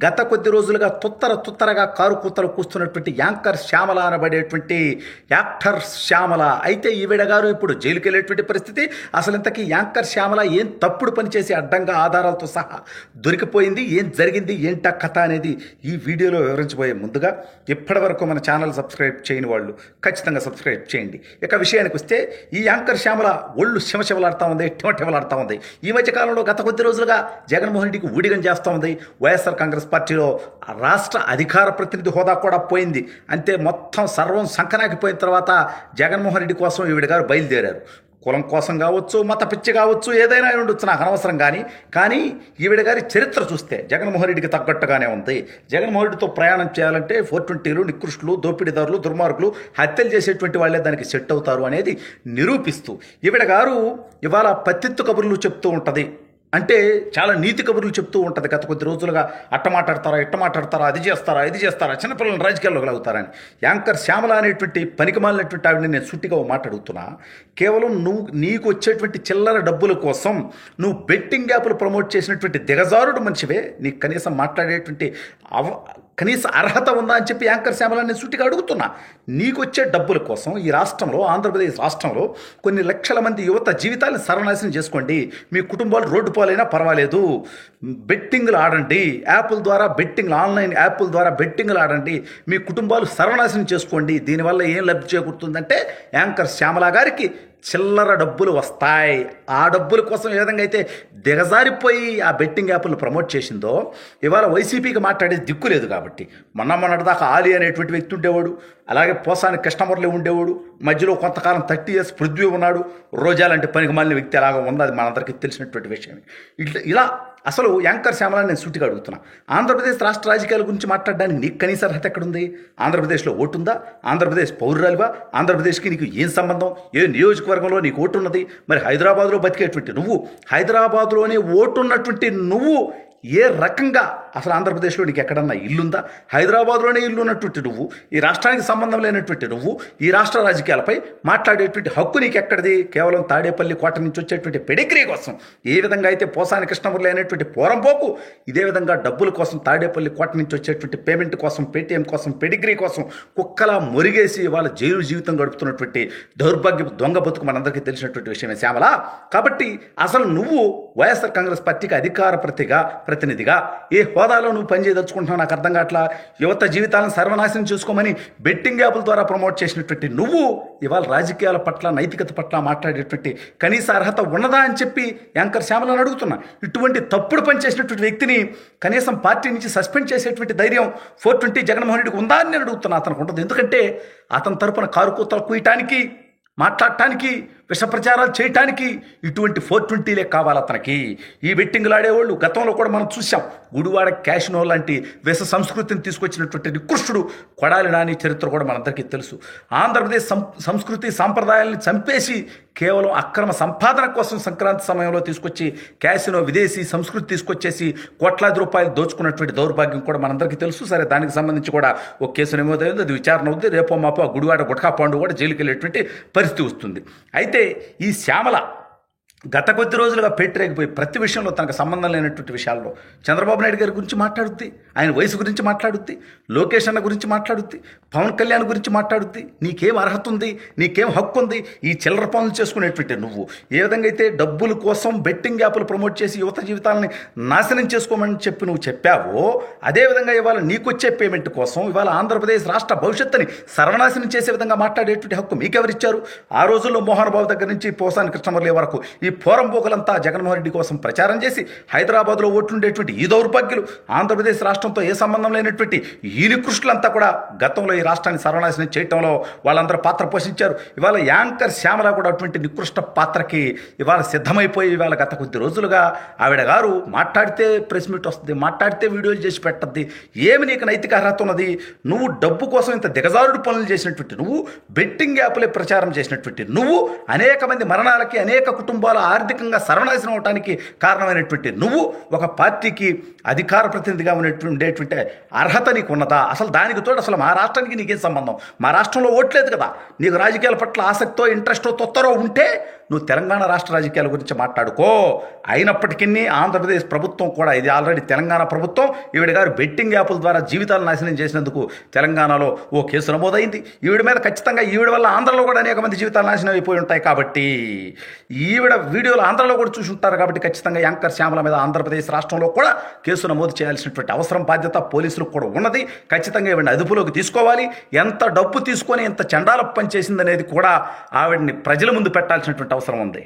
గత కొద్ది రోజులుగా తుత్తరగా కారు కూతలు కూస్తున్నటువంటి యాంకర్ శ్యామల అనబడేటువంటి యాక్టర్ శ్యామల అయితే ఈవిడ గారు ఇప్పుడు జైలుకి వెళ్ళేటువంటి పరిస్థితి. అసలు ఇంతకీ యాంకర్ శ్యామల ఏం తప్పుడు పని చేసి అడ్డంగా ఆధారాలతో సహా దొరికిపోయింది, ఏం జరిగింది, ఏంటా కథ అనేది ఈ వీడియోలో వివరించబోయే ముందుగా ఇప్పటివరకు మన ఛానల్ సబ్స్క్రైబ్ చేయని వాళ్ళు ఖచ్చితంగా సబ్స్క్రైబ్ చేయండి. ఇక విషయానికి వస్తే ఈ యాంకర్ శ్యామల ఒళ్ళు శివశివలాడుతూ ఉంది, టిమటిమలాడుతూ ఉంది. ఈ మధ్య కాలంలో గత కొద్ది రోజులుగా జగన్మోహన్ రెడ్డికి ఊడిగం చేస్తూ ఉంది. వైఎస్ఆర్ కాంగ్రెస్ పార్టీలో రాష్ట్ర అధికార ప్రతినిధి హోదా కూడా పోయింది. అంతే, మొత్తం సర్వం సంకనాకిపోయిన తర్వాత జగన్మోహన్ రెడ్డి కోసం ఈవిడ గారు బయలుదేరారు. కులం కోసం కావచ్చు, మత పిచ్చి కావచ్చు, ఏదైనా ఉండొచ్చు, నాకు అనవసరం. కానీ ఈవిడ గారి చరిత్ర చూస్తే జగన్మోహన్ రెడ్డికి తగ్గట్టుగానే ఉంది. జగన్మోహన్ రెడ్డితో ప్రయాణం చేయాలంటే 420లు, నికృష్టులు, దోపిడీదారులు, దుర్మార్గులు, హత్యలు చేసేటువంటి వాళ్ళే దానికి సెట్ అవుతారు అనేది నిరూపిస్తూ ఈవిడ గారు ఇవాళ పత్తిత్తు కబుర్లు చెప్తూ ఉంటుంది. అంటే చాలా నీతి కబుర్లు చెప్తూ ఉంటుంది. గత కొద్ది రోజులుగా అట్ట మాట్లాడతారా, అది చేస్తారా, చిన్నపిల్లలను రాజకీయాల్లో కలుగుతారని. యాంకర్ శ్యామల అనేటువంటి పనికిమాలినటువంటి ఆవిడని నేను సుట్టిగా మాట్లాడుతున్నా. కేవలం నీకు వచ్చేటువంటి చిల్లర డబ్బుల కోసం నువ్వు బెట్టింగ్ యాప్లు ప్రమోట్ చేసినటువంటి దిగజారుడు మనిషివే. నీకు కనీసం మాట్లాడేటువంటి కనీస అర్హత ఉందా అని చెప్పి యాంకర్ శ్యామల నేను సుట్టిగా అడుగుతున్నా. నీకు వచ్చే డబ్బుల కోసం ఈ రాష్ట్రంలో, ఆంధ్రప్రదేశ్ రాష్ట్రంలో కొన్ని లక్షల మంది యువత జీవితాలను సర్వనాశనం చేసుకోండి. మీ కుటుంబాలు రోడ్డు పాలైనా పర్వాలేదు, బెట్టింగ్లు ఆడండి, ఆన్లైన్ యాప్ల ద్వారా బెట్టింగ్లు ఆడండి, మీ కుటుంబాలు సర్వనాశనం చేసుకోండి. దీనివల్ల ఏం లబ్ధి చేకూరుతుందంటే యాంకర్ శ్యామల గారికి చిల్లర డబ్బులు వస్తాయి. ఆ డబ్బుల కోసం ఏ విధంగా అయితే దిగజారిపోయి ఆ బెట్టింగ్ యాప్లను ప్రమోట్ చేసిందో, ఇవాళ వైసీపీకి మాట్లాడేది దిక్కు లేదు. కాబట్టి మొన్నటిదాకా ఆలి అనేటువంటి వ్యక్తి ఉండేవాడు, అలాగే పోసాని కృష్ణమురళి ఉండేవాడు, మధ్యలో కొంతకాలం 30 years పృథ్వీ ఉన్నాడు, రోజా లాంటి పనికి మాలిన వ్యక్తి ఎలాగో ఉంది, అది మనందరికీ తెలిసినటువంటి విషయం. ఇలా అసలు యాంకర్ శ్యామలని నేను సూటిగా అడుగుతున్నా. ఆంధ్రప్రదేశ్ రాష్ట్ర రాజకీయాల గురించి మాట్లాడడానికి నీకు కనీస అర్హత ఎక్కడుంది? ఆంధ్రప్రదేశ్లో ఓటు ఉందా? ఆంధ్రప్రదేశ్ పౌరురాలివా? ఆంధ్రప్రదేశ్కి నీకు ఏం సంబంధం? ఏ నియోజకవర్గంలో నీకు ఓటు ఉన్నది? మరి హైదరాబాద్లో బతికేటువంటి నువ్వు, హైదరాబాద్లోనే ఓటు ఉన్నటువంటి నువ్వు ఏ రకంగా అసలు ఆంధ్రప్రదేశ్లో నీకు ఎక్కడన్నా ఇల్లుందా? హైదరాబాద్లోనే ఇల్లు ఉన్నటువంటి నువ్వు, ఈ రాష్ట్రానికి సంబంధం లేనటువంటి నువ్వు, ఈ రాష్ట్ర రాజకీయాలపై మాట్లాడేటువంటి హక్కు నీకు ఎక్కడిది? కేవలం తాడేపల్లి కోట నుంచి వచ్చేటువంటి పెడిగ్రీ కోసం, ఏ విధంగా అయితే పోసాని కృష్ణమురళి అనేటువంటి పోరంపోకు ఇదే విధంగా డబ్బుల కోసం తాడేపల్లి కోట నుంచి వచ్చేటువంటి పేమెంట్ కోసం, పేటీఎం కోసం, పెడిగ్రీ కోసం కుక్కలా మొరిగేసి వాళ్ళ జైలు జీవితం గడుపుతున్నటువంటి దౌర్భాగ్య దొంగ బతుకు మనందరికీ తెలిసినటువంటి విషయమే శ్యామల. కాబట్టి అసలు నువ్వు వైఎస్ఆర్ కాంగ్రెస్ పార్టీకి అధికార ప్రతినిధిగా ఏ హోదాలో నువ్వు పనిచేయదలుచుకుంటున్నావు నాకు అర్థం కావట్లా. యువత జీవితాలను సర్వనాశనం చేసుకోమని బెట్టింగ్ యాప్ల ద్వారా ప్రమోట్ చేసినటువంటి నువ్వు ఇవాళ రాజకీయాల పట్ల, నైతికత పట్ల మాట్లాడేటువంటి కనీస అర్హత ఉన్నదా అని చెప్పి యాంకర్ శ్యామలను అడుగుతున్నా. ఇటువంటి తప్పుడు పని చేసినటువంటి వ్యక్తిని కనీసం పార్టీ నుంచి సస్పెండ్ చేసేటువంటి ధైర్యం 420 జగన్మోహన్ రెడ్డికి ఉందా అని నేను అడుగుతున్నా. అతనికి ఉంటుంది. ఎందుకంటే అతని తరపున కారు కూతలు కూయటానికి, మాట్లాడటానికి, విష ప్రచారాలు చేయటానికి ఇటువంటి 420లే కావాలి అతనికి. ఈ బెట్టింగ్లు ఆడేవాళ్ళు గతంలో కూడా మనం చూసాం. గుడివాడ క్యాషినో లాంటి విష సంస్కృతిని తీసుకొచ్చినటువంటి నికృష్టుడు కొడాలి నాని చరిత్ర కూడా మనందరికీ తెలుసు. ఆంధ్రప్రదేశ్ సంస్కృతి సాంప్రదాయాలను చంపేసి కేవలం అక్రమ సంపాదన కోసం సంక్రాంతి సమయంలో తీసుకొచ్చి క్యాషినో, విదేశీ సంస్కృతి తీసుకొచ్చేసి కోట్లాది రూపాయలు దోచుకున్నటువంటి దౌర్భాగ్యం కూడా మనందరికీ తెలుసు. సరే, దానికి సంబంధించి కూడా ఒక కేసు నమోదైంది, అది విచారణ అవుతుంది. రేపో మాపో ఆ గుడివాడ గుట్కా పాండు కూడా జైలుకి వెళ్ళేటువంటి పరిస్థితి వస్తుంది. అయితే ఈ శ్యామల గత కొద్ది రోజులుగా పెట్టరేగిపోయి ప్రతి విషయంలో తనకు సంబంధం లేనటువంటి విషయాల్లో చంద్రబాబు నాయుడు గారి గురించి మాట్లాడుద్ది, ఆయన వయసు గురించి మాట్లాడుద్ది, లోకేష్ అన్న గురించి మాట్లాడుద్ది, పవన్ కళ్యాణ్ గురించి మాట్లాడుద్ది. నీకేం అర్హత ఉంది? నీకేం హక్కు ఉంది? ఈ చిల్లర పనులు చేసుకునేటువంటి నువ్వు ఏ విధంగా అయితే డబ్బుల కోసం బెట్టింగ్ యాప్లు ప్రమోట్ చేసి యువత జీవితాలని నాశనం చేసుకోమని చెప్పి నువ్వు చెప్పావో, అదేవిధంగా ఇవాళ నీకొచ్చే పేమెంట్ కోసం ఇవాళ ఆంధ్రప్రదేశ్ రాష్ట్ర భవిష్యత్తుని సర్వనాశనం చేసే విధంగా మాట్లాడేటువంటి హక్కు మీకెవరిచ్చారు? ఆ రోజుల్లో మోహన్ బాబు దగ్గర నుంచి పోసాని కృష్ణమురళి వరకు ఈ పోరంపోకలంతా జగన్మోహన్ రెడ్డి కోసం ప్రచారం చేసి హైదరాబాద్లో ఓట్లుండేటువంటి ఈ దౌర్భాగ్యులు, ఆంధ్రప్రదేశ్ రాష్ట్రంతో ఏ సంబంధం లేనటువంటి ఈ నికృష్టులంతా కూడా గతంలో ఈ రాష్ట్రాన్ని సర్వనాశనం చేయటంలో వాళ్ళందరూ పాత్ర పోషించారు. ఇవాళ యాంకర్ శ్యామల కూడా అటువంటి నికృష్ట పాత్రకి ఇవాళ సిద్ధమైపోయి ఇవాళ గత కొద్ది రోజులుగా ఆవిడ గారు మాట్లాడితే ప్రెస్ మీట్ వస్తుంది, మాట్లాడితే వీడియోలు చేసి పెట్టద్ది. ఏమి నీకు నైతిక అర్హత ఉన్నది? నువ్వు డబ్బు కోసం ఇంత దిగజారుడు పనులు చేసినటువంటి నువ్వు, బెట్టింగ్ యాప్లే ప్రచారం చేసినటువంటి నువ్వు, అనేక మంది మరణాలకి, అనేక కుటుంబాల ఆర్థికంగా సర్వనాశనం అవడానికి కారణమైనటువంటి నువ్వు ఒక పార్టీకి అధికార ప్రతినిధిగా ఉండేటువంటి అర్హత నీకు ఉన్నదా? అసలు దానికి తోడు అసలు మా రాష్ట్రానికి నీకేం సంబంధం? మా రాష్ట్రంలో ఓట్లేదు కదా. నీకు రాజకీయాల పట్ల ఆసక్తో, ఇంట్రెస్టో, తొత్తరో ఉంటే నువ్వు తెలంగాణ రాష్ట్ర రాజకీయాల గురించి మాట్లాడుకో. అయినప్పటికీ ఆంధ్రప్రదేశ్ ప్రభుత్వం కూడా, ఇది ఆల్రెడీ తెలంగాణ ప్రభుత్వం, ఈవిడ గారు బెట్టింగ్ యాప్ల ద్వారా జీవితాలు నాశనం చేసినందుకు తెలంగాణలో ఓ కేసు నమోదైంది. ఈవిడ మీద ఖచ్చితంగా, ఈవిడ వల్ల ఆంధ్రలో కూడా అనేక మంది జీవితాలు నాశనం అయిపోయి ఉంటాయి కాబట్టి, ఈవిడ వీడియోలు ఆంధ్రలో కూడా చూసి ఉంటారు కాబట్టి ఖచ్చితంగా యాంకర్ శ్యామల మీద ఆంధ్రప్రదేశ్ రాష్ట్రంలో కూడా కేసు నమోదు చేయాల్సినటువంటి అవసరం, బాధ్యత పోలీసులకు కూడా ఉన్నది. ఖచ్చితంగా ఈవిడని అదుపులోకి తీసుకోవాలి. ఎంత డబ్బు తీసుకొని ఎంత చండాల పని చేసిందనేది కూడా ఆవిడని ప్రజల ముందు పెట్టాల్సినటువంటి అవసరం ఉంది.